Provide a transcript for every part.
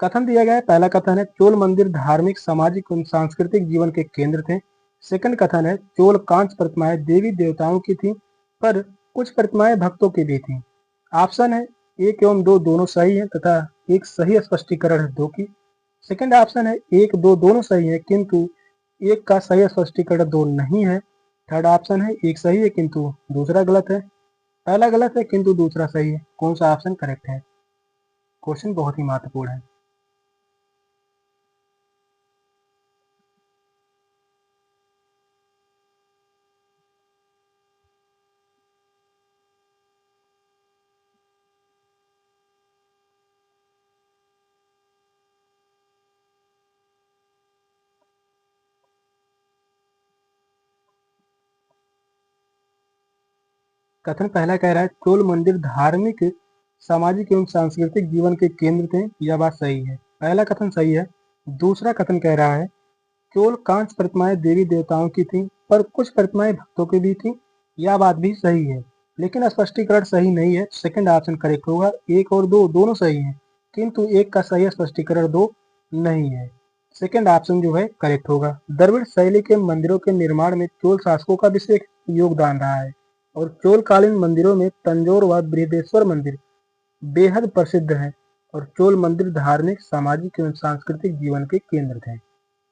कथन दिया गया है, पहला कथन है चोल मंदिर धार्मिक सामाजिक एवं सांस्कृतिक जीवन के केंद्र थे। सेकंड कथन है चोल कांच प्रतिमाएं देवी देवताओं की थी, पर कुछ प्रतिमाएं भक्तों की भी थी। ऑप्शन है 1 एवं 2 दोनों सही है तथा एक सही स्पष्टीकरण है 2 की। सेकंड ऑप्शन है 1 2 दोनों सही है किंतु एक का सही स्पष्टीकरण 2 नहीं है। थर्ड ऑप्शन है एक सही है किंतु दूसरा गलत है। पहला गलत है किंतु दूसरा सही है। कौन सा ऑप्शन करेक्ट है? क्वेश्चन बहुत ही महत्वपूर्ण है। कथन पहला कह रहा है चोल मंदिर धार्मिक सामाजिक एवं सांस्कृतिक जीवन के केंद्र थे, यह बात सही है। पहला कथन सही है। दूसरा कथन कह रहा है चोल कांच प्रतिमाएं देवी देवताओं की थी, पर कुछ प्रतिमाएं भक्तों की भी थी, यह बात भी सही है, लेकिन स्पष्टीकरण सही नहीं है। सेकंड ऑप्शन करेक्ट होगा। 1 और 2 दोनों सही हैं, किंतु एक का सही स्पष्टीकरण 2 नहीं है। सेकंड ऑप्शन जो है करेक्ट होगा। द्रविड़ शैली के मंदिरों के निर्माण में चोल शासकों का विशेष योगदान रहा है और चोलकालीन मंदिरों में तंजौर व बृहदेश्वर मंदिर बेहद प्रसिद्ध हैं और चोल मंदिर धार्मिक सामाजिक एवं सांस्कृतिक जीवन के केंद्र थे।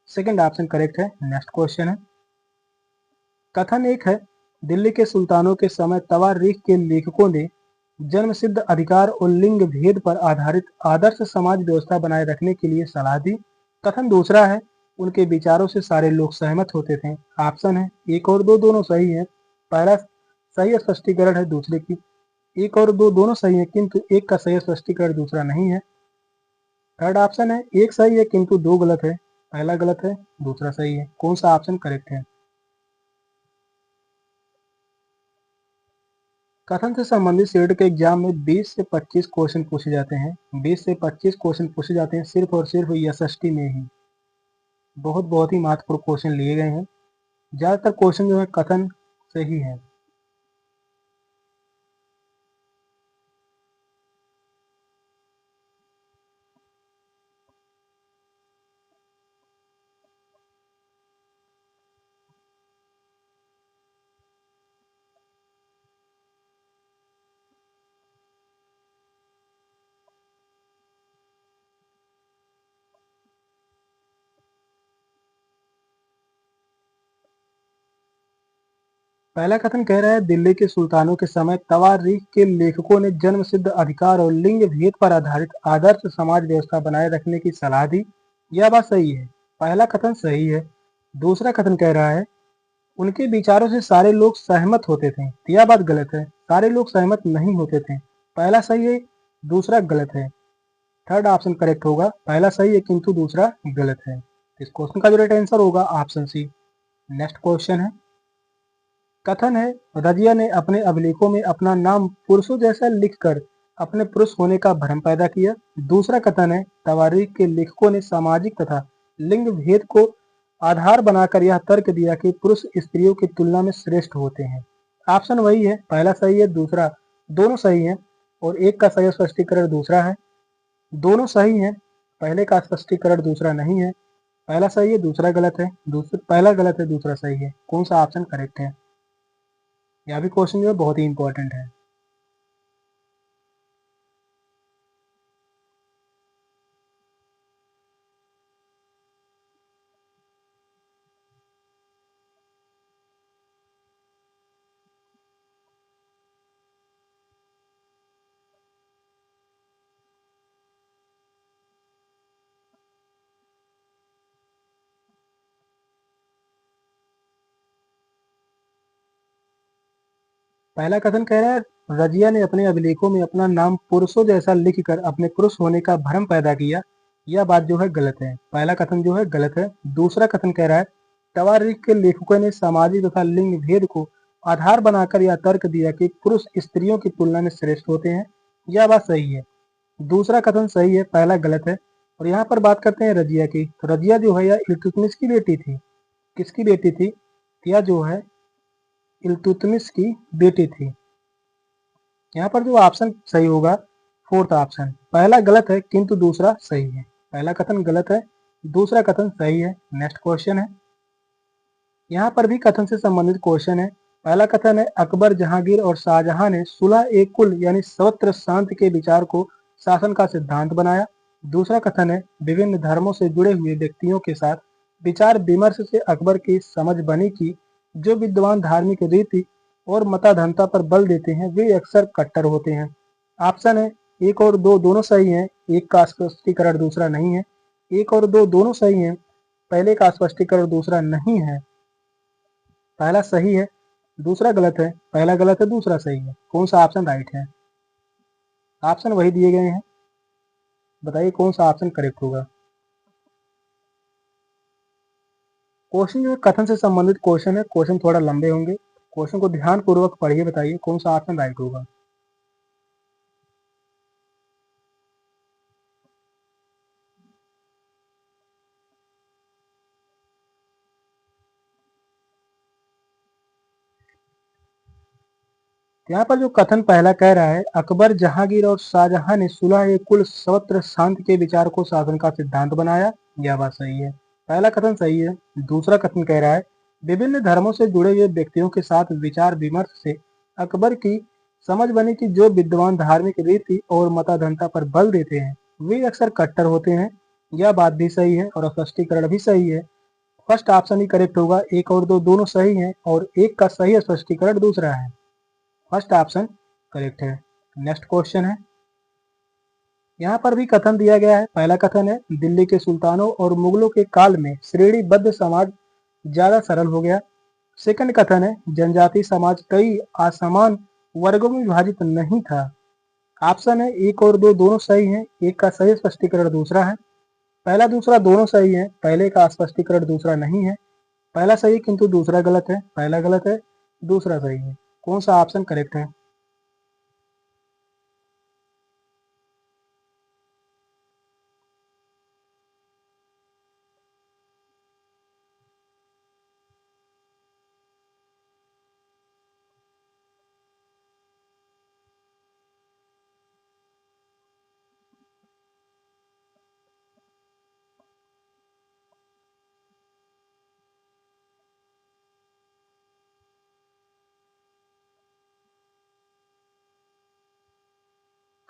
सेकंड ऑप्शन करेक्ट है। नेक्स्ट क्वेश्चन है, कथन एक है दिल्ली के सुल्तानों के समय तवारीख के लेखकों ने जन्म सिद्ध अधिकार और लिंग भेद पर आधारित आदर्श समाज व्यवस्था बनाए रखने के लिए सलाह दी। कथन दूसरा है उनके विचारों से सारे लोग सहमत होते थे। ऑप्शन है 1 और 2 दोनों सही है। पहला सही स्पष्टीकरण है दूसरे की। 1 और 2 दोनों सही है किंतु एक का सही स्पष्टीकरण दूसरा नहीं है। थर्ड ऑप्शन है एक सही है किंतु 2 गलत है। पहला गलत है, दूसरा सही है। कौन सा ऑप्शन करेक्ट है? कथन से संबंधित सेट के एग्जाम में 20 से 25 क्वेश्चन पूछे जाते हैं। 20 से 25 क्वेश्चन पूछे जाते हैं सिर्फ और सिर्फ एसएसटी में ही। बहुत ही महत्वपूर्ण क्वेश्चन लिए गए हैं। ज्यादातर क्वेश्चन जो है कथन से ही है। पहला कथन कह रहा है दिल्ली के सुल्तानों के समय तवारीख के लेखकों ने जन्म सिद्ध अधिकार और लिंग भेद पर आधारित आदर्श समाज व्यवस्था बनाए रखने की सलाह दी। यह बात सही है। पहला कथन सही है। दूसरा कथन कह रहा है उनके विचारों से सारे लोग सहमत होते थे, यह बात गलत है। सारे लोग सहमत नहीं होते थे। पहला सही है, दूसरा गलत है। थर्ड ऑप्शन करेक्ट होगा। पहला सही है किंतु दूसरा गलत है। इस क्वेश्चन का जो राइट आंसर होगा ऑप्शन सी। नेक्स्ट क्वेश्चन है, कथन है रजिया ने अपने अभिलेखों में अपना नाम पुरुषों जैसा लिखकर अपने पुरुष होने का भ्रम पैदा किया। दूसरा कथन है तवारीख के लेखकों ने सामाजिक तथा लिंग भेद को आधार बनाकर यह तर्क दिया कि पुरुष स्त्रियों की तुलना में श्रेष्ठ होते हैं। ऑप्शन वही है, पहला सही है, दूसरा दोनों सही है और एक का सही स्पष्टीकरण दूसरा है। दोनों सही है, पहले का स्पष्टीकरण दूसरा नहीं है। पहला सही है, दूसरा गलत है। पहला गलत है, दूसरा सही है। कौन सा ऑप्शन करेक्ट है? यह भी क्वेश्चन जो है बहुत ही इंपॉर्टेंट है। पहला कथन कह रहा है रजिया ने अपने अभिलेखों में अपना नाम पुरुषों जैसा लिखकर अपने पुरुष होने का भ्रम पैदा किया। यह बात जो है गलत है। पहला कथन जो है गलत है। दूसरा कथन कह रहा है तवारीख के लेखकों ने सामाजिक तथा लिंग भेद को आधार बनाकर यह तर्क दिया कि पुरुष स्त्रियों की तुलना में श्रेष्ठ होते हैं। यह बात सही है। दूसरा कथन सही है, पहला गलत है। और यहाँ पर बात करते हैं रजिया की। तो रजिया जो है यह इल्तुतमिश की बेटी थी। किसकी बेटी थी? यह जो है इल्तुतमिश की बेटी थी। यहाँ पर जो ऑप्शन सही होगा फोर्थ ऑप्शन। पहला गलत है किंतु दूसरा सही है। पहला कथन गलत है, दूसरा कथन सही है। नेक्स्ट क्वेश्चन है, यहाँ पर भी कथन से संबंधित क्वेश्चन है। पहला कथन है अकबर, जहांगीर और शाहजहां ने सुलह ए कुल यानी सर्वत्र शांति के विचार को शासन का सिद्धांत बनाया। दूसरा कथन है विभिन्न धर्मों से जुड़े हुए व्यक्तियों के साथ विचार विमर्श से अकबर की समझ बनी कि जो विद्वान धार्मिक रीति और मताधनता पर बल देते हैं वे अक्सर कट्टर होते हैं। ऑप्शन है एक और दो दोनों सही हैं, एक का स्पष्टीकरण दूसरा नहीं है। एक और दो दोनों सही हैं, पहले का स्पष्टीकरण दूसरा नहीं है। पहला सही है, दूसरा गलत है। पहला गलत है, दूसरा सही है। कौन सा ऑप्शन राइट है? ऑप्शन वही दिए गए हैं, बताइए कौन सा ऑप्शन करेक्ट होगा। क्वेश्चन जो कथन से संबंधित क्वेश्चन है, क्वेश्चन थोड़ा लंबे होंगे, क्वेश्चन को ध्यान पूर्वक पढ़िए, बताइए कौन सा ऑप्शन राइट होगा। यहाँ पर जो कथन पहला कह रहा है अकबर, जहांगीर और शाहजहां ने सुलह ए कुल सर्वत्र शांति के विचार को शासन का सिद्धांत बनाया, यह बात सही है। पहला कथन सही है। दूसरा कथन कह रहा है विभिन्न धर्मों से जुड़े हुए व्यक्तियों के साथ विचार विमर्श से अकबर की समझ बनी कि जो विद्वान धार्मिक रीति और मताधनता पर बल देते हैं वे अक्सर कट्टर होते हैं, यह बात भी सही है और स्पष्टीकरण भी सही है। फर्स्ट ऑप्शन ही करेक्ट होगा। एक और दो दोनों सही हैं और एक का सही स्पष्टीकरण दूसरा है। फर्स्ट ऑप्शन करेक्ट है। नेक्स्ट क्वेश्चन है, यहाँ पर भी कथन दिया गया है। पहला कथन है दिल्ली के सुल्तानों और मुगलों के काल में श्रेणीबद्ध समाज ज्यादा सरल हो गया। सेकंड कथन है जनजाति समाज कई असमान वर्गों में विभाजित नहीं था। ऑप्शन है एक और दो दोनों सही हैं, एक का सही स्पष्टीकरण दूसरा है। पहला दूसरा दोनों सही है, पहले का स्पष्टीकरण दूसरा नहीं है। पहला सही किंतु दूसरा गलत है, पहला गलत है, दूसरा सही है। कौन सा ऑप्शन करेक्ट है?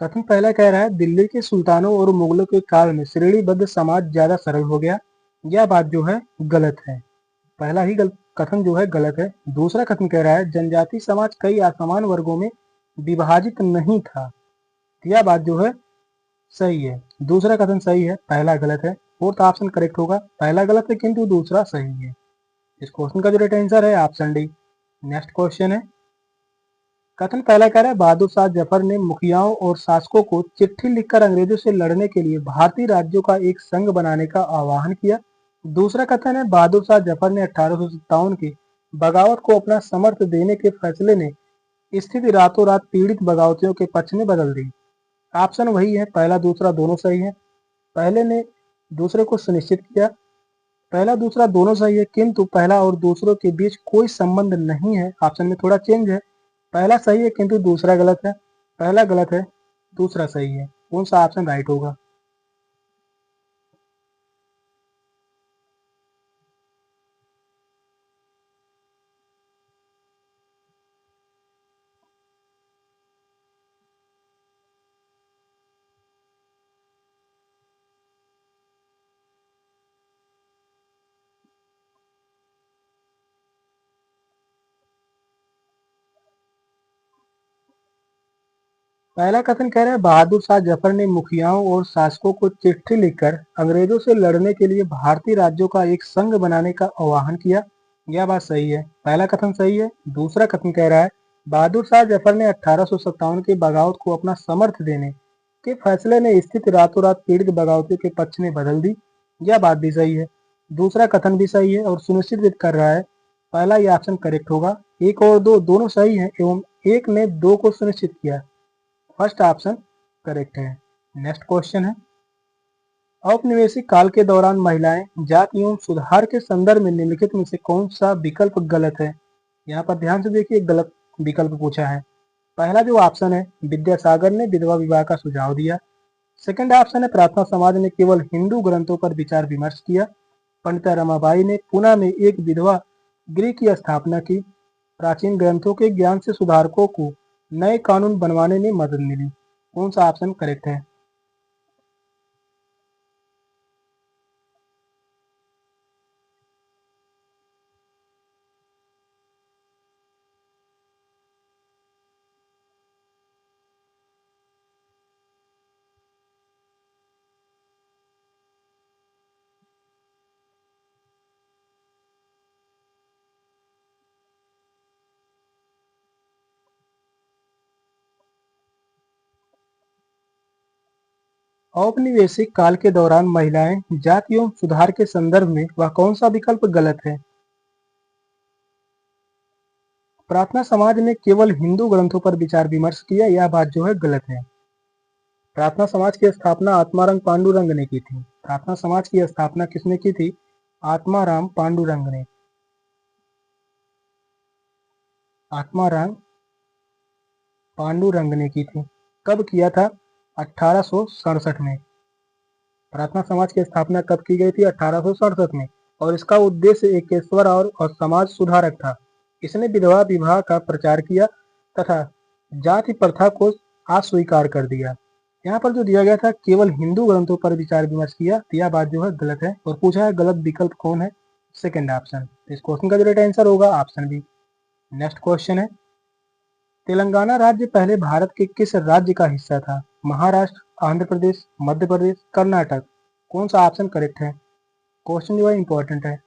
कथन पहला कह रहा है दिल्ली के सुल्तानों और मुगलों के काल में श्रेणीबद्ध समाज ज्यादा सरल हो गया, यह बात जो है गलत है। पहला ही कथन जो है गलत है। दूसरा कथन कह रहा है जनजाति समाज कई असमान वर्गों में विभाजित नहीं था, यह बात जो है सही है। दूसरा कथन सही है, पहला गलत है। फोर्थ ऑप्शन करेक्ट होगा। पहला गलत है किंतु दूसरा सही है। इस क्वेश्चन का जो राइट आंसर है ऑप्शन डी। नेक्स्ट क्वेश्चन है, कथन पहला कह रहा है बहादुर शाह जफर ने मुखियाओं और शासकों को चिट्ठी लिखकर अंग्रेजों से लड़ने के लिए भारतीय राज्यों का एक संघ बनाने का आह्वान किया। दूसरा कथन है बहादुर शाह जफर ने 1857 की बगावत को अपना समर्थ देने के फैसले ने स्थिति रातों रात पीड़ित बगावतियों के पक्ष में बदल दी। ऑप्शन वही है, पहला दूसरा दोनों सही है। पहले ने दूसरे को सुनिश्चित किया, पहला दूसरा दोनों सही है किंतु पहला और दूसरों के बीच कोई संबंध नहीं है। ऑप्शन में थोड़ा चेंज है, पहला सही है किंतु दूसरा गलत है। पहला गलत है, दूसरा सही है। कौन सा ऑप्शन राइट होगा? पहला कथन कह रहा है बहादुर शाह जफर ने मुखियाओं और शासकों को चिट्ठी लिखकर अंग्रेजों से लड़ने के लिए भारतीय राज्यों का एक संघ बनाने का आह्वान किया, यह बात सही है। पहला कथन सही है। दूसरा कथन कह रहा है बहादुर शाह जफर ने 1857 की बगावत को अपना समर्थ देने के फैसले ने स्थिति रातों रात पीड़ित बगावतियों के पक्ष में बदल दी, यह बात भी सही है। दूसरा कथन भी सही है और सुनिश्चित कर रहा है, पहला ये ऑप्शन करेक्ट होगा। एक और दो दोनों सही है एवं एक ने दो को सुनिश्चित किया, फर्स्ट ऑप्शन करेक्ट है। नेक्स्ट क्वेश्चन है, औपनिवेशिक काल के दौरान महिलाएं जाति एवं सुधार के संदर्भ में निम्नलिखित में से कौन सा विकल्प गलत है? यहाँ पर ध्यान से देखिए, गलत विकल्प पूछा है। पहला जो ऑप्शन है विद्यासागर ने विधवा विवाह का सुझाव दिया। सेकंड ऑप्शन है प्रार्थना समाज ने केवल हिंदू ग्रंथों पर विचार विमर्श किया। पंडिता रमाबाई ने पुणे में एक विधवा गृह की स्थापना की। प्राचीन ग्रंथों के ज्ञान से सुधारकों को नए कानून बनवाने में मदद मिली। कौन सा ऑप्शन करेक्ट है? औपनिवेशिक काल के दौरान महिलाएं जाति एवं सुधार के संदर्भ में वह कौन सा विकल्प गलत है? प्रार्थना समाज ने केवल हिंदू ग्रंथों पर विचार विमर्श किया, यह बात जो है गलत है। प्रार्थना समाज की स्थापना आत्माराम पांडुरंग ने की थी। प्रार्थना समाज की स्थापना किसने की थी? आत्माराम पांडुरंग ने। आत्माराम पांडुरंग ने की थी। कब किया था? 1867 में। प्रार्थना समाज की स्थापना कब की गई थी? 1867 में। और इसका उद्देश्य एकेश्वर और समाज सुधारक था। इसने विधवा विवाह का प्रचार किया तथा जाति प्रथा को अस्वीकार कर दिया। यहाँ पर जो दिया गया था केवल हिंदू ग्रंथों पर विचार विमर्श किया, तो यह बात जो है गलत है। और पूछा है गलत विकल्प कौन है? Second option. इस क्वेश्चन का जो राइट आंसर होगा ऑप्शन बी। नेक्स्ट क्वेश्चन है, तेलंगाना राज्य पहले भारत के किस राज्य का हिस्सा था? महाराष्ट्र, आंध्र प्रदेश, मध्य प्रदेश, कर्नाटक। कौन सा ऑप्शन करेक्ट है? क्वेश्चन जो है इंपॉर्टेंट है।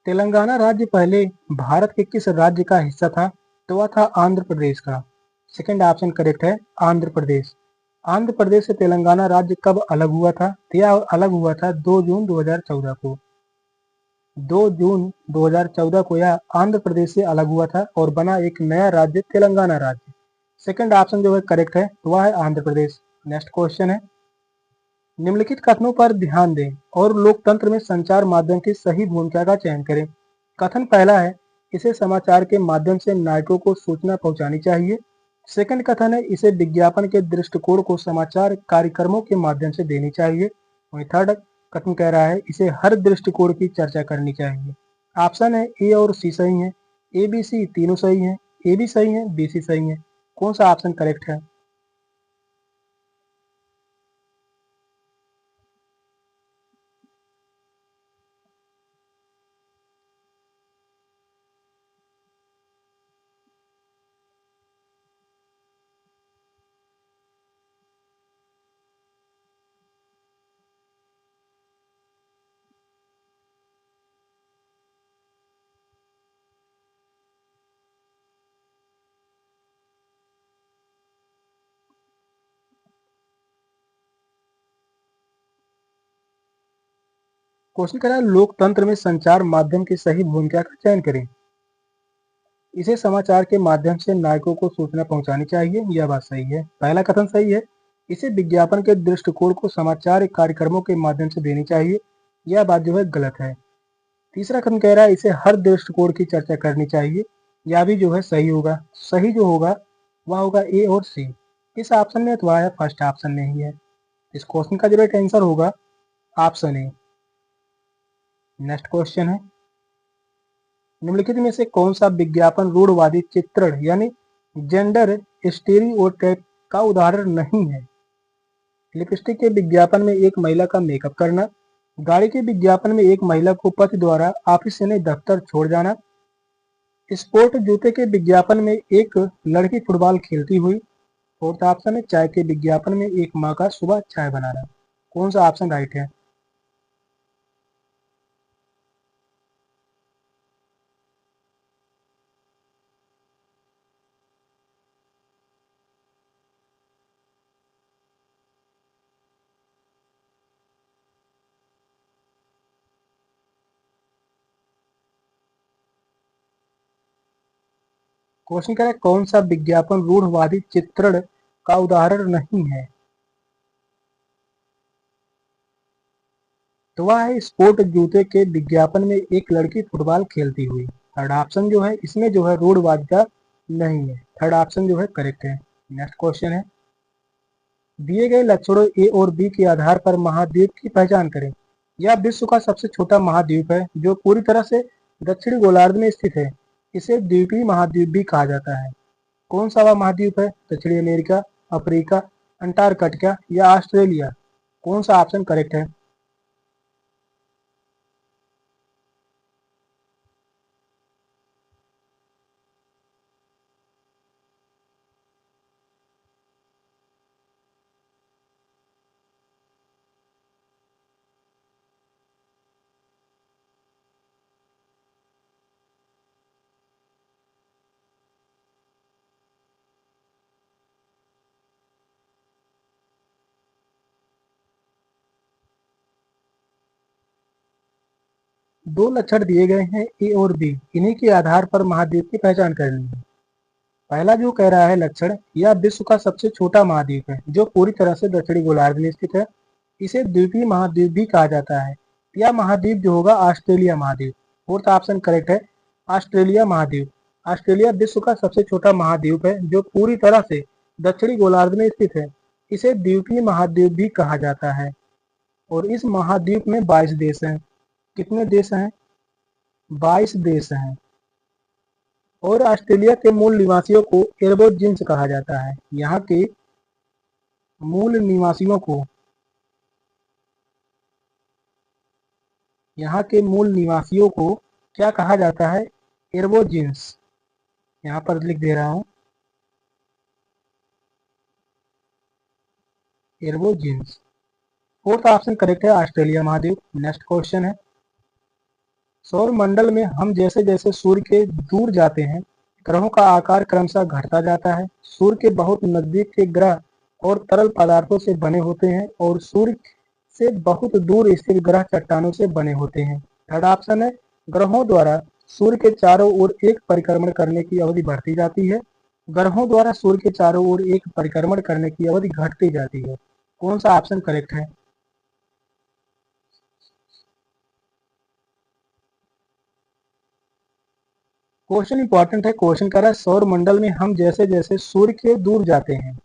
तेलंगाना राज्य पहले भारत के किस राज्य का हिस्सा था? तो वह था आंध्र प्रदेश का। सेकंड ऑप्शन करेक्ट है, आंध्र प्रदेश। आंध्र प्रदेश से तेलंगाना राज्य कब अलग हुआ था? तो यह अलग हुआ था 2 जून 2014 को। 2 जून 2014 को यह आंध्र प्रदेश से अलग हुआ था और बना एक नया राज्य तेलंगाना राज्य। सेकंड ऑप्शन जो है करेक्ट है, तो वह है आंध्र प्रदेश। नेक्स्ट क्वेश्चन है, निम्नलिखित कथनों पर ध्यान दें और लोकतंत्र में संचार माध्यम की सही भूमिका का चयन करें। कथन पहला है, इसे समाचार के माध्यम से नागरिकों को सूचना पहुंचानी चाहिए। सेकंड कथन है, इसे विज्ञापन के दृष्टिकोण को समाचार कार्यक्रमों के माध्यम से देनी चाहिए। वहीं थर्ड कथन कह रहा है, इसे हर दृष्टिकोण की चर्चा करनी चाहिए। ऑप्शन है ए और सी सही है, ए बी सी तीनों सही है, ए भी सही है, बी सी सही है। कौन सा ऑप्शन करेक्ट है? क्वेश्चन कह रहा है लोकतंत्र में संचार माध्यम की सही भूमिका का चयन करें। इसे समाचार के माध्यम से नागरिकों को सूचना पहुंचानी चाहिए, यह बात सही है। पहला कथन सही है, इसे विज्ञापन के दृष्टिकोण को समाचार कार्यक्रमों के माध्यम से देनी चाहिए, यह बात जो है गलत है। तीसरा कथन कह रहा है इसे हर दृष्टिकोण की चर्चा करनी चाहिए, यह भी जो है सही होगा। सही जो होगा वह होगा ए और सी। इस ऑप्शन में तो है, फर्स्ट ऑप्शन में ही है। इस क्वेश्चन का जो राइट आंसर होगा ऑप्शन ए। नेक्स्ट क्वेश्चन है, निम्नलिखित में से कौन सा विज्ञापन रूढ़वादी चित्रण यानी जेंडर स्टीरियोटाइप का उदाहरण नहीं है? लिपस्टिक के विज्ञापन में एक महिला का मेकअप करना, गाड़ी के विज्ञापन में एक महिला को पति द्वारा ऑफिस से नहीं दफ्तर छोड़ जाना, स्पोर्ट जूते के विज्ञापन में एक लड़की फुटबॉल खेलती हुई, फोर्थ ऑप्शन है चाय के विज्ञापन में एक माँ का सुबह चाय बनाना। कौन सा ऑप्शन राइट है? क्वेश्चन कह रहा है कौन सा विज्ञापन रूढ़वादी चित्रण का उदाहरण नहीं है? तो वह है स्पोर्ट जूते के विज्ञापन में एक लड़की फुटबॉल खेलती हुई। थर्ड ऑप्शन जो है इसमें जो है रूढ़वादिता नहीं है। थर्ड ऑप्शन जो है करेक्ट है। नेक्स्ट क्वेश्चन है दिए गए लक्षणों ए और बी के आधार पर महाद्वीप की पहचान करें। यह विश्व का सबसे छोटा महाद्वीप है जो पूरी तरह से दक्षिणी गोलार्ध में स्थित है। इसे द्वीपीय महाद्वीप भी कहा जाता है। कौन सा वह महाद्वीप है? दक्षिणी अमेरिका, अफ्रीका, अंटार्कटिका या ऑस्ट्रेलिया? कौन सा ऑप्शन करेक्ट है? दो लक्षण दिए गए हैं ए और बी, इन्हीं के आधार पर महाद्वीप की पहचान करनी है। पहला जो कह रहा है लक्षण, यह विश्व का सबसे छोटा महाद्वीप है जो पूरी तरह से दक्षिणी गोलार्ध में स्थित है। इसे द्वीपीय महाद्वीप भी कहा जाता है। यह महाद्वीप जो होगा ऑस्ट्रेलिया महाद्वीप। फोर्थ ऑप्शन करेक्ट है, ऑस्ट्रेलिया महाद्वीप। ऑस्ट्रेलिया विश्व का सबसे छोटा महाद्वीप है जो पूरी तरह से दक्षिणी गोलार्ध में स्थित है। इसे द्वीपीय महाद्वीप भी कहा जाता है और इस महाद्वीप में 22 देश हैं। कितने देश हैं? 22 देश हैं। और ऑस्ट्रेलिया के मूल निवासियों को एबोरिजिन्स कहा जाता है। यहाँ के मूल निवासियों को क्या कहा जाता है? एबोरिजिन्स। यहाँ पर लिख दे रहा हूँ, एबोरिजिन्स। फोर्थ ऑप्शन करेक्ट है, ऑस्ट्रेलिया महाद्वीप। नेक्स्ट क्वेश्चन है सौर मंडल में हम जैसे जैसे सूर्य के दूर जाते हैं ग्रहों का आकार क्रमशः घटता जाता है। सूर्य के बहुत नजदीक के ग्रह और तरल पदार्थों से बने होते हैं और सूर्य से बहुत दूर स्थित ग्रह चट्टानों से बने होते हैं। थर्ड ऑप्शन है ग्रहों द्वारा सूर्य के चारों ओर एक परिक्रमण करने की अवधि बढ़ती जाती है। ग्रहों द्वारा सूर्य के चारों ओर एक परिक्रमण करने की अवधि घटती जाती है। कौन सा ऑप्शन करेक्ट है? क्वेश्चन इंपॉर्टेंट है। क्वेश्चन कर रहा है सौर मंडल में हम जैसे जैसे सूर्य के दूर जाते हैं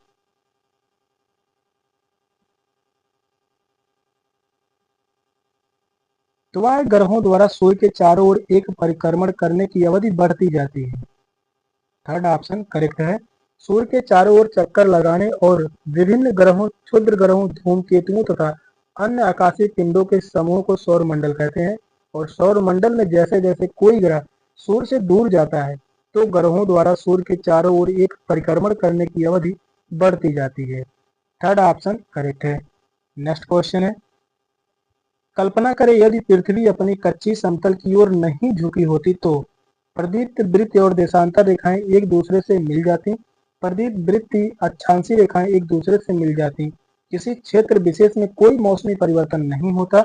तो वह ग्रहों द्वारा सूर्य के चारों ओर एक परिक्रमण करने की अवधि बढ़ती जाती है। थर्ड ऑप्शन करेक्ट है। सूर्य के चारों ओर चक्कर लगाने और विभिन्न ग्रहों, क्षुद्र ग्रहों, धूमकेतुओं तथा अन्य आकाशीय पिंडों के समूह को सौर मंडल कहते हैं। और सौर मंडल में जैसे जैसे कोई ग्रह सूर्य से दूर जाता है तो ग्रहों द्वारा सूर्य के चारों ओर एक परिक्रमण करने की अवधि बढ़ती जाती है। थर्ड ऑप्शन करेक्ट है। नेक्स्ट क्वेश्चन है कल्पना करें यदि पृथ्वी अपनी कच्ची समतल की ओर नहीं झुकी होती तो प्रदीप्त वृत्त और देशांतर रेखाएं एक दूसरे से मिल जाती। प्रदीप्त वृत्त अक्षांशीय रेखाएं एक दूसरे से मिल जाती। किसी क्षेत्र विशेष में कोई मौसमी परिवर्तन नहीं होता।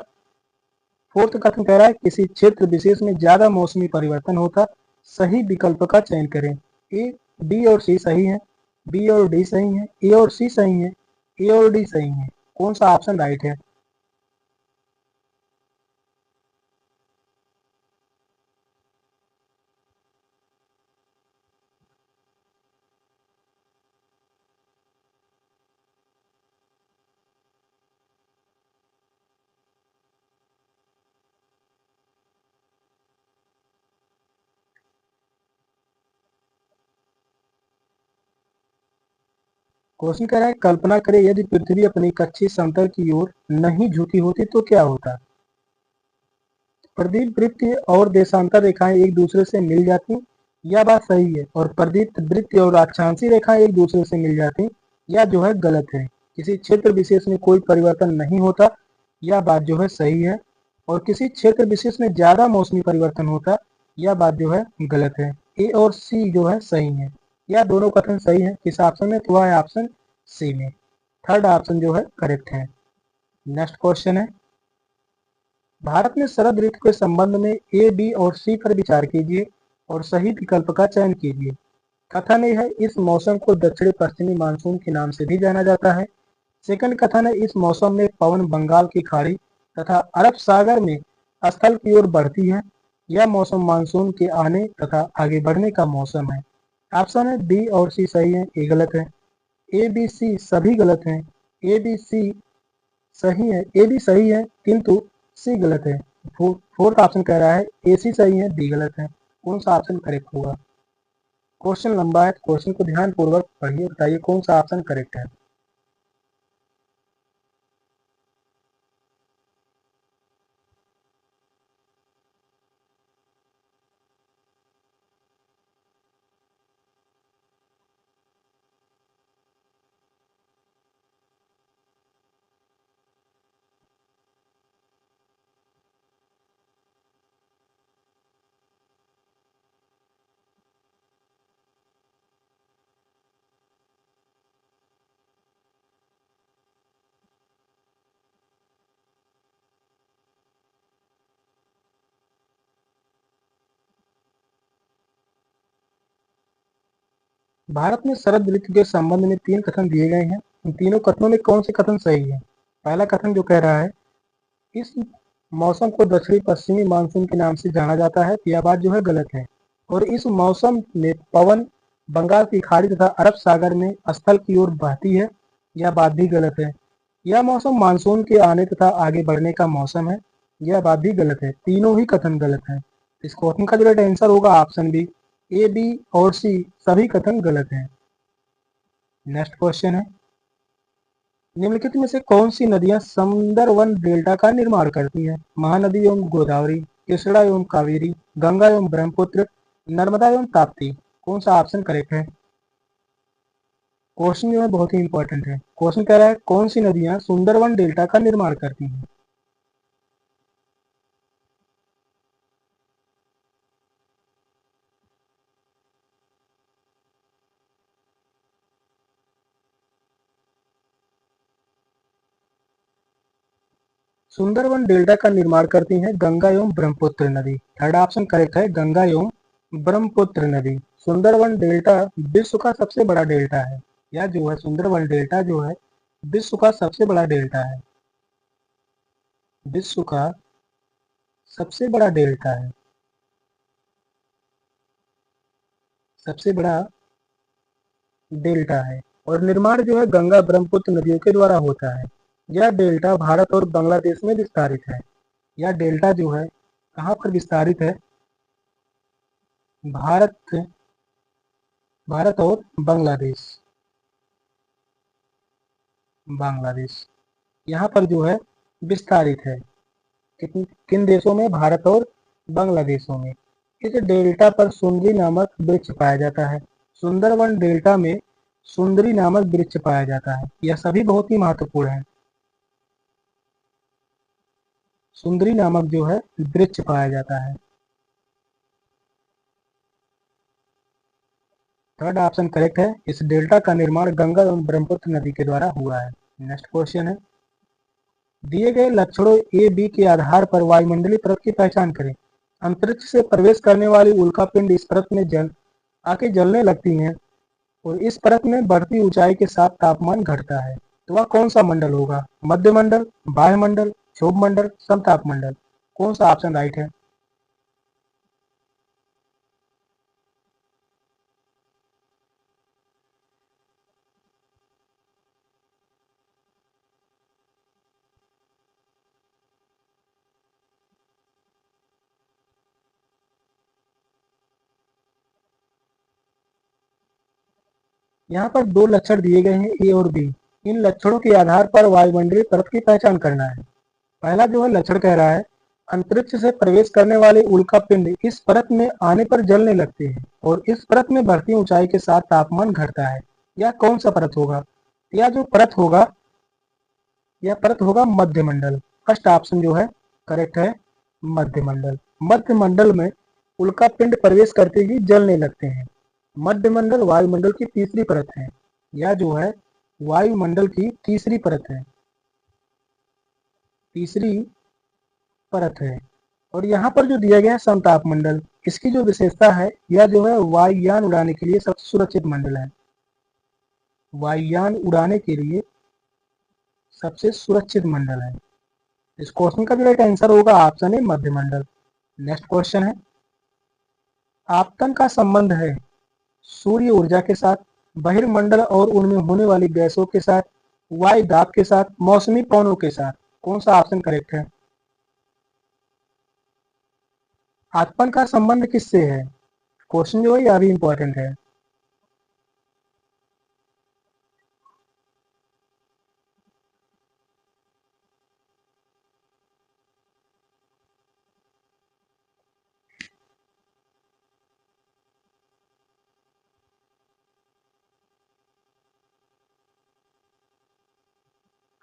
फोर्थ कथन कह रहा है किसी क्षेत्र विशेष में ज्यादा मौसमी परिवर्तन होता। सही विकल्प का चयन करें। ए, बी और सी सही है, बी और डी सही है, ए और सी सही है, ए और डी सही है। कौन सा ऑप्शन राइट है? क्वेश्चन कह रहा है कल्पना करें यदि पृथ्वी अपनी कच्ची समतल की ओर नहीं झुकी होती तो क्या होता। प्रदीप्त वृत्त और देशांतर रेखाएं एक दूसरे से मिल जाती। यह बात सही है। और प्रदीप्त वृत्त और अक्षांशीय रेखाएं एक दूसरे से मिल जाती। यह जो है गलत है। किसी क्षेत्र विशेष में कोई परिवर्तन नहीं होता। यह बात जो है सही है। और किसी क्षेत्र विशेष में ज्यादा मौसमी परिवर्तन होता। यह बात जो है गलत है। ए और सी जो है सही है। यह दोनों कथन सही है। किस ऑप्शन में? तो वह है ऑप्शन सी में। थर्ड ऑप्शन जो है करेक्ट है। नेक्स्ट क्वेश्चन है भारत में शरद ऋतु के संबंध में ए, बी और सी पर विचार कीजिए और सही विकल्प का चयन कीजिए। कथन ए है इस मौसम को दक्षिणी पश्चिमी मानसून के नाम से भी जाना जाता है। सेकंड कथन है इस मौसम में पवन बंगाल की खाड़ी तथा अरब सागर में स्थल की ओर बढ़ती है। यह मौसम मानसून के आने तथा आगे बढ़ने का मौसम है। ऑप्शन है बी और सी सही है, ए गलत है। ए बी सी सभी गलत हैं। ए बी सी सही है, ए बी सही है किंतु सी गलत है। फोर्थ ऑप्शन कह रहा है ए सी सही है, बी गलत है। कौन सा ऑप्शन करेक्ट होगा? क्वेश्चन लंबा है, क्वेश्चन को ध्यान पूर्वक पढ़िए, बताइए कौन सा ऑप्शन करेक्ट है। भारत में शरद ऋतु के संबंध में 3 कथन दिए गए हैं। इन तीनों कथनों में कौन से कथन सही है? पहला कथन जो कह रहा है इस मौसम को दक्षिणी पश्चिमी मानसून के नाम से जाना जाता है, यह बात जो है गलत है। और इस मौसम में पवन बंगाल की खाड़ी तथा अरब सागर में स्थल की ओर बहती है, यह बात भी गलत है। यह मौसम मानसून के आने तथा आगे बढ़ने का मौसम है, यह बात भी गलत है। तीनों ही कथन गलत हैं। इस क्वेश्चन का जो राइट आंसर होगा ऑप्शन बी, ए बी और सी सभी कथन गलत हैं। नेक्स्ट क्वेश्चन है निम्नलिखित में से कौन सी नदियां सुंदरवन डेल्टा का निर्माण करती हैं? महानदी एवं गोदावरी, कृष्णा एवं कावेरी, गंगा एवं ब्रह्मपुत्र, नर्मदा एवं ताप्ती। कौन सा ऑप्शन करेक्ट है? क्वेश्चन जो है बहुत ही इंपॉर्टेंट है। क्वेश्चन कह रहा है कौन सी नदियां सुंदरवन डेल्टा का निर्माण करती हैं? सुंदरवन डेल्टा का निर्माण करती हैं गंगा एवं ब्रह्मपुत्र नदी। थर्ड ऑप्शन करेक्ट है, गंगा एवं ब्रह्मपुत्र नदी। सुंदरवन डेल्टा विश्व का सबसे बड़ा डेल्टा है। यह जो है सुंदरवन डेल्टा जो है विश्व का सबसे बड़ा डेल्टा है। विश्व का सबसे बड़ा डेल्टा है, सबसे बड़ा डेल्टा है। और निर्माण जो है गंगा ब्रह्मपुत्र नदियों के द्वारा होता है। यह डेल्टा भारत और बांग्लादेश में विस्तारित है। यह डेल्टा जो है कहाँ पर विस्तारित है? भारत भारत और बांग्लादेश, बांग्लादेश यहाँ पर जो है विस्तारित है। किन देशों में? भारत और बांग्लादेशों में। इस डेल्टा पर सुंदरी नामक वृक्ष पाया जाता है। सुंदरवन डेल्टा में सुंदरी नामक वृक्ष पाया जाता है। यह सभी बहुत ही महत्वपूर्ण है। सुंदरी नामक जो है वृक्ष पाया जाता है। थर्ड ऑप्शन करेक्ट है। इस डेल्टा का निर्माण गंगा एवं ब्रह्मपुत्र नदी के द्वारा हुआ है। नेक्स्ट क्वेश्चन है दिए गए लक्षणों ए बी के आधार पर वायुमंडलीय परत की पहचान करें। अंतरिक्ष से प्रवेश करने वाली उल्कापिंड इस परत में आके जलने लगती हैं और इस परत में बढ़ती ऊंचाई के साथ तापमान घटता है। तो वह कौन सा मंडल होगा? मध्य मंडल, बाह्य मंडल, क्षोभ मंडल, समताप मंडल। कौन सा ऑप्शन राइट है? यहाँ पर दो लक्षण दिए गए हैं ए और बी। इन लक्षणों के आधार पर वायुमंडलीय परत की पहचान करना है। पहला जो है लक्षण कह रहा है अंतरिक्ष से प्रवेश करने वाले उल्कापिंड इस परत में आने पर जलने लगते हैं और इस परत में बढ़ती ऊंचाई के साथ तापमान घटता है। यह कौन सा परत होगा? यह जो परत होगा यह परत होगा मध्य मंडल। फर्स्ट ऑप्शन जो है करेक्ट है, मध्य मंडल। मध्य मंडल में उल्कापिंड प्रवेश करते ही जलने लगते हैं। मध्य मंडल वायुमंडल की तीसरी परत है। यह जो है वायुमंडल की तीसरी परत है, तीसरी परत है। और यहाँ पर जो दिया गया है समताप मंडल, इसकी जो विशेषता है, यह जो है वायुयान उड़ाने के लिए सबसे सुरक्षित मंडल है। वायुयान उड़ाने के लिए सबसे सुरक्षित मंडल है। इस क्वेश्चन का जो राइट आंसर होगा ऑप्शन ए मध्यमंडल। नेक्स्ट क्वेश्चन है, आपतन का संबंध है सूर्य ऊर्जा के साथ, बहिर्मंडल और उनमें होने वाली गैसों के साथ, वायु दाब के साथ, मौसमी पवनों के साथ। कौन सा ऑप्शन करेक्ट है? आपतन का संबंध किससे है? क्वेश्चन जो है यह भी इंपॉर्टेंट है।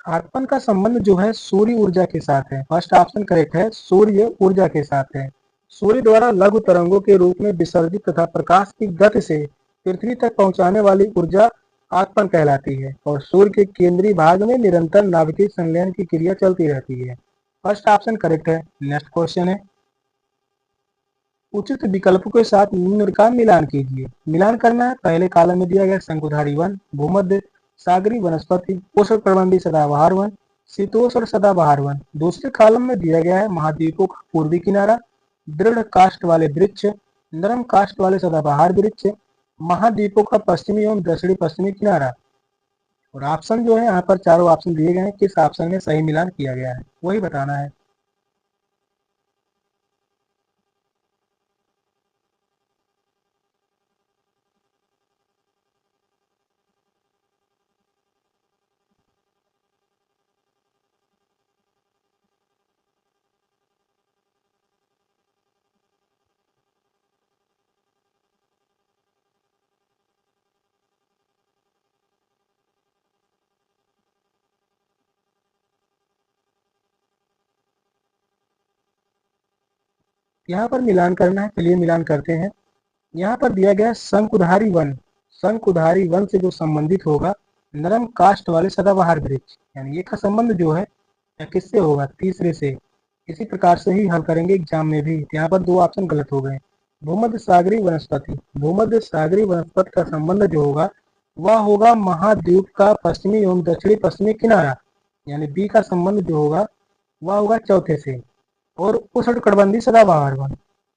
आपतन का संबंध जो है सूर्य ऊर्जा के साथ है। फर्स्ट ऑप्शन करेक्ट है, सूर्य ऊर्जा के साथ है। सूर्य द्वारा लघु तरंगों के रूप में विसर्जित तथा प्रकाश की गति से पृथ्वी तक पहुंचाने वाली ऊर्जा आपतन कहलाती है और सूर्य के केंद्रीय भाग में निरंतर नाभिकीय संलयन की क्रिया चलती रहती है। फर्स्ट ऑप्शन करेक्ट है। नेक्स्ट क्वेश्चन है, उचित विकल्पों के साथ निम्न का मिलान कीजिए। मिलान करना है, पहले कॉलम में दिया गया शंकुधारी वन, भूमध्य सागरी वनस्पति, उष्णकटिबंधीय सदाबहार वन, शीतोष्ण सदाबहार वन। दूसरे कॉलम में दिया गया है महाद्वीपों का पूर्वी किनारा, दृढ़ काष्ठ वाले वृक्ष, नरम काष्ठ वाले सदाबहार वृक्ष, महाद्वीपों का पश्चिमी एवं दक्षिणी पश्चिमी किनारा। और ऑप्शन जो है यहाँ पर चारों ऑप्शन दिए गए हैं, किस ऑप्शन में सही मिलान किया गया है वही बताना है। यहाँ पर मिलान करना है, चलिए मिलान करते हैं। यहाँ पर दिया गया शंकुधारी वन, शंकुधारी वन से जो संबंधित होगा नरम काष्ठ वाले सदाबहार वृक्ष, यानी ये का संबंध जो है या किससे होगा? तीसरे से। इसी प्रकार से ही हल करेंगे एग्जाम में भी। यहाँ पर दो ऑप्शन गलत हो गए। भूमध्य सागरी वनस्पति, भूमध्य सागरी वनस्पति का संबंध जो होगा वह होगा महाद्वीप का पश्चिमी एवं दक्षिणी पश्चिमी किनारा, यानी बी का संबंध जो होगा वह होगा चौथे से। और उष्णकटिबंधीय सदाबहार वन,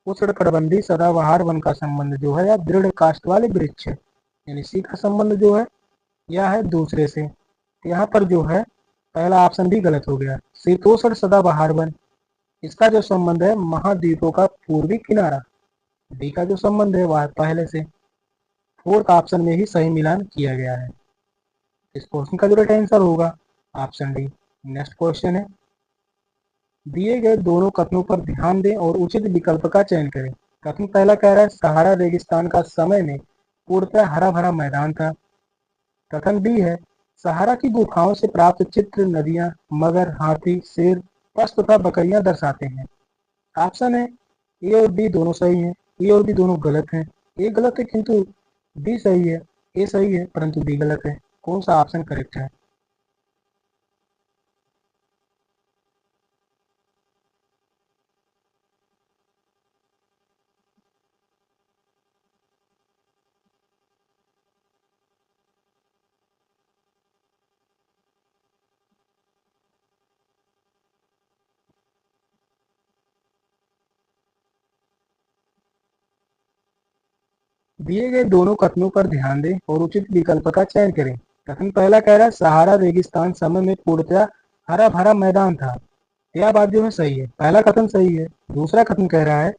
उष्णकटिबंधीय सदाबहार वन का संबंध जो है या दृढ़ काष्ठ वाले वृक्ष, यानी सी का संबंध जो है यह है दूसरे से। यहाँ पर जो है पहला ऑप्शन भी गलत हो गया। शीतोष्ण सदाबहार वन, इसका जो संबंध है महाद्वीपों का पूर्वी किनारा, डी का जो संबंध है वह पहले से। फोर्थ ऑप्शन में ही सही मिलान किया गया है। इस क्वेश्चन का जो राइट आंसर होगा ऑप्शन डी। नेक्स्ट क्वेश्चन है, दिए गए दोनों कथनों पर ध्यान दें और उचित विकल्प का चयन करें। कथन पहला कह रहा है सहारा रेगिस्तान का समय में पूर्णतः हरा भरा मैदान था। कथन बी है सहारा की गुफाओं से प्राप्त चित्र नदियां, मगर, हाथी, शेर, पशु तथा बकरियां दर्शाते हैं। ऑप्शन है ए और बी दोनों सही हैं, ए और बी दोनों गलत हैं। ए गलत है किंतु बी सही है, ए सही है परंतु बी गलत है। कौन सा ऑप्शन करेक्ट है? दिए गए दोनों कथनों पर ध्यान दें और उचित विकल्प का चयन करें। कथन पहला कह रहा है सहारा रेगिस्तान समय में पूर्णतः हरा भरा मैदान था। यह बात जो है सही है, पहला कथन सही है। दूसरा कथन कह रहा है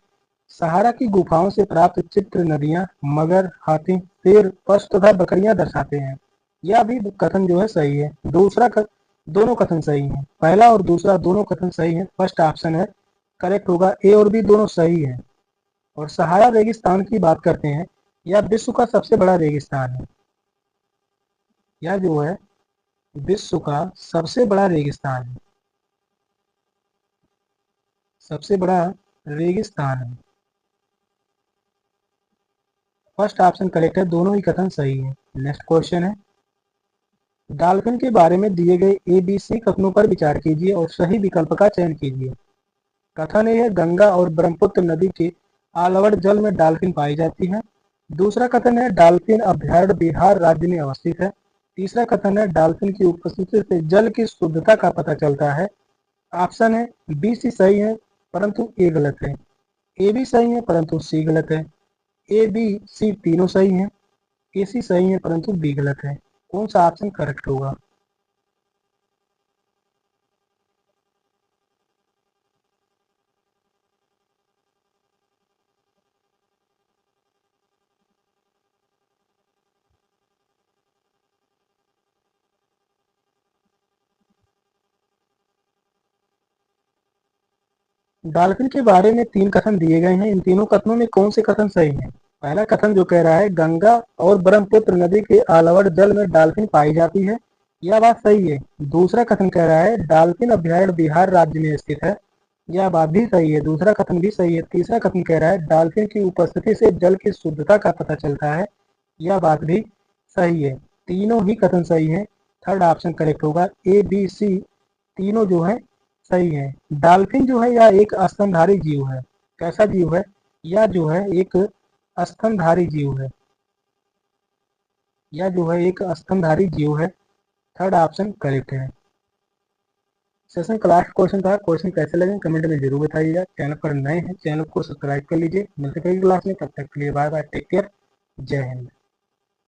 सहारा की गुफाओं से प्राप्त चित्र नदियां, मगर, हाथी, शेर, पशु तथा बकरियां दर्शाते हैं। यह भी कथन जो है सही है। दोनों कथन सही हैं, पहला और दूसरा दोनों कथन सही हैं। फर्स्ट ऑप्शन है करेक्ट होगा, ए और बी दोनों सही है। और सहारा रेगिस्तान की बात करते हैं, यह विश्व का सबसे बड़ा रेगिस्तान है। यह जो है विश्व का सबसे बड़ा रेगिस्तान है, सबसे बड़ा रेगिस्तान है। फर्स्ट ऑप्शन करेक्ट है, दोनों ही कथन सही है। नेक्स्ट क्वेश्चन है, डॉल्फिन के बारे में दिए गए ए बी सी कथनों पर विचार कीजिए और सही विकल्प का चयन कीजिए। कथन ए है गंगा और ब्रह्मपुत्र नदी के आलवड़ जल में डाल्फिन पाई जाती है। दूसरा कथन है डाल्फिन अभ्यारण्य बिहार राज्य में अवस्थित है। तीसरा कथन है डाल्फिन की उपस्थिति से जल की शुद्धता का पता चलता है। ऑप्शन है बी सी सही है परंतु ए गलत है, ए बी सही है परंतु सी गलत है, ए बी सी तीनों सही है, ए सी सही है परंतु बी गलत है। कौन सा ऑप्शन करेक्ट होगा? डॉल्फिन के बारे में 3 कथन दिए गए हैं। इन तीनों कथनों में कौन से कथन सही हैं? पहला कथन जो कह रहा है गंगा और ब्रह्मपुत्र नदी के आलवड़ जल में डॉल्फिन पाई जाती है, यह बात सही है। दूसरा कथन कह रहा है डॉल्फिन अभ्यारण्य बिहार राज्य में स्थित है, यह बात भी सही है। दूसरा कथन भी सही है। तीसरा कथन कह रहा है डॉल्फिन की उपस्थिति से जल की शुद्धता का पता चलता है, यह बात भी सही है। तीनों ही कथन सही है। थर्ड ऑप्शन करेक्ट होगा, ए बी सी तीनों जो है सही है। डॉल्फिन जो है यह एक स्तनधारी जीव है। कैसा जीव है? यह जो है एक स्तनधारी जीव है। यह जो है एक स्तनधारी जीव है। थर्ड ऑप्शन करेक्ट है। सेशन का लास्ट क्वेश्चन था। क्वेश्चन कैसे लगे कमेंट में जरूर बताइएगा। चैनल पर नए हैं चैनल को सब्सक्राइब कर लीजिए। मिलते हैं क्लास में, तब तक के लिए बाय बाय, टेक केयर, जय हिंद।